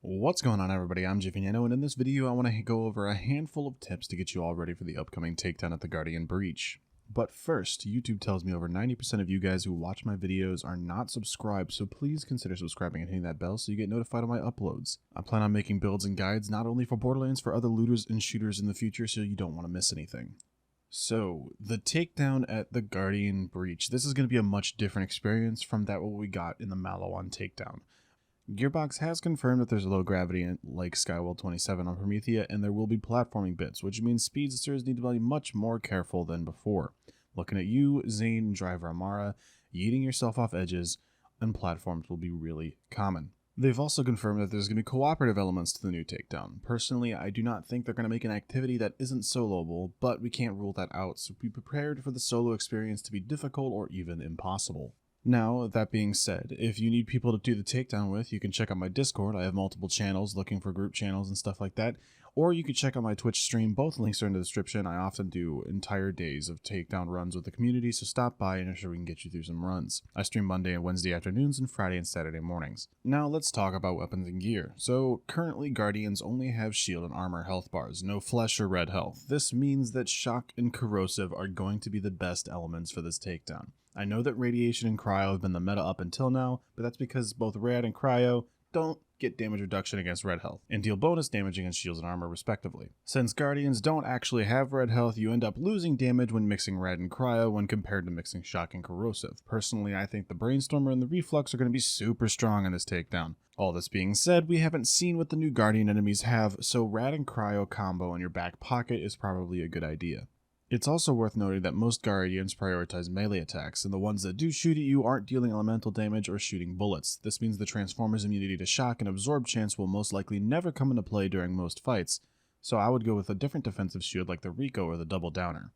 What's going on, everybody? I'm Jiffy, and in this video I want to go over a handful of tips to get you all ready for the upcoming takedown at the Guardian Breach. But first, YouTube tells me over 90% of you guys who watch my videos are not subscribed, so please consider subscribing and hitting that bell so you get notified of my uploads. I plan on making builds and guides not only for Borderlands, for other looters and shooters in the future, so you don't want to miss anything. So, the takedown at the Guardian Breach. This is going to be a much different experience from what we got in the Maliwan takedown. Gearbox has confirmed that there's a low gravity like Skywell 27 on Promethea, and there will be platforming bits, which means speedsters need to be much more careful than before. Looking at you, Zane, Driver Amara, yeeting yourself off edges, and platforms will be really common. They've also confirmed that there's going to be cooperative elements to the new takedown. Personally, I do not think they're going to make an activity that isn't soloable, but we can't rule that out, so be prepared for the solo experience to be difficult or even impossible. Now, that being said, if you need people to do the takedown with, you can check out my Discord. I have multiple channels looking for group channels and stuff like that. Or you can check out my Twitch stream. Both links are in the description. I often do entire days of takedown runs with the community, so stop by and I'm sure we can get you through some runs. I stream Monday and Wednesday afternoons and Friday and Saturday mornings. Now let's talk about weapons and gear. So currently Guardians only have shield and armor health bars, no flesh or red health. This means that shock and corrosive are going to be the best elements for this takedown. I know that radiation and cryo have been the meta up until now, but that's because both rad and cryo don't get damage reduction against red health, and deal bonus damage against shields and armor respectively. Since Guardians don't actually have red health, you end up losing damage when mixing rad and cryo when compared to mixing shock and corrosive. Personally, I think the Brainstormer and the Reflux are going to be super strong in this takedown. All this being said, we haven't seen what the new Guardian enemies have, so rad and cryo combo in your back pocket is probably a good idea. It's also worth noting that most Guardians prioritize melee attacks, and the ones that do shoot at you aren't dealing elemental damage or shooting bullets. This means the Transformer's immunity to shock and absorb chance will most likely never come into play during most fights, so I would go with a different defensive shield like the Rico or the Double Downer.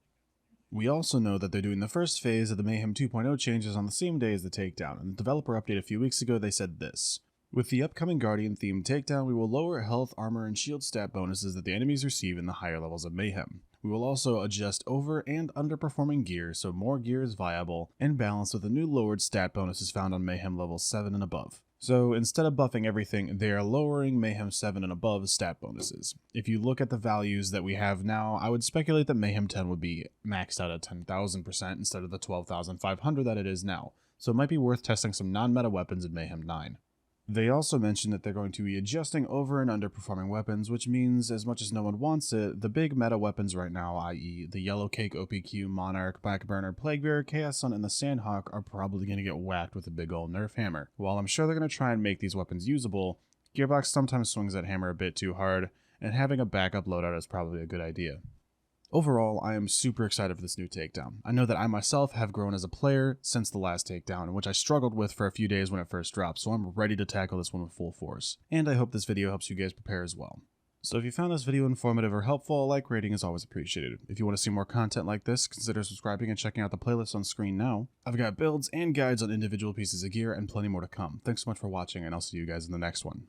We also know that they're doing the first phase of the Mayhem 2.0 changes on the same day as the takedown, and the developer update a few weeks ago they said this: with the upcoming Guardian themed takedown, we will lower health, armor, and shield stat bonuses that the enemies receive in the higher levels of Mayhem. We will also adjust over and underperforming gear so more gear is viable and balanced with the new lowered stat bonuses found on Mayhem level 7 and above. So instead of buffing everything, they are lowering Mayhem 7 and above stat bonuses. If you look at the values that we have now, I would speculate that Mayhem 10 would be maxed out at 10,000% instead of the 12,500 that it is now, so it might be worth testing some non-meta weapons in Mayhem 9. They also mentioned that they're going to be adjusting over and underperforming weapons, which means, as much as no one wants it, the big meta weapons right now, i.e. the Yellow Cake, OPQ, Monarch, Backburner, Plaguebearer, Chaos Sun, and the Sandhawk are probably going to get whacked with a big ol' nerf hammer. While I'm sure they're going to try and make these weapons usable, Gearbox sometimes swings that hammer a bit too hard, and having a backup loadout is probably a good idea. Overall, I am super excited for this new takedown. I know that I myself have grown as a player since the last takedown, in which I struggled with for a few days when it first dropped, so I'm ready to tackle this one with full force. And I hope this video helps you guys prepare as well. So if you found this video informative or helpful, a like rating is always appreciated. If you want to see more content like this, consider subscribing and checking out the playlist on screen now. I've got builds and guides on individual pieces of gear and plenty more to come. Thanks so much for watching, and I'll see you guys in the next one.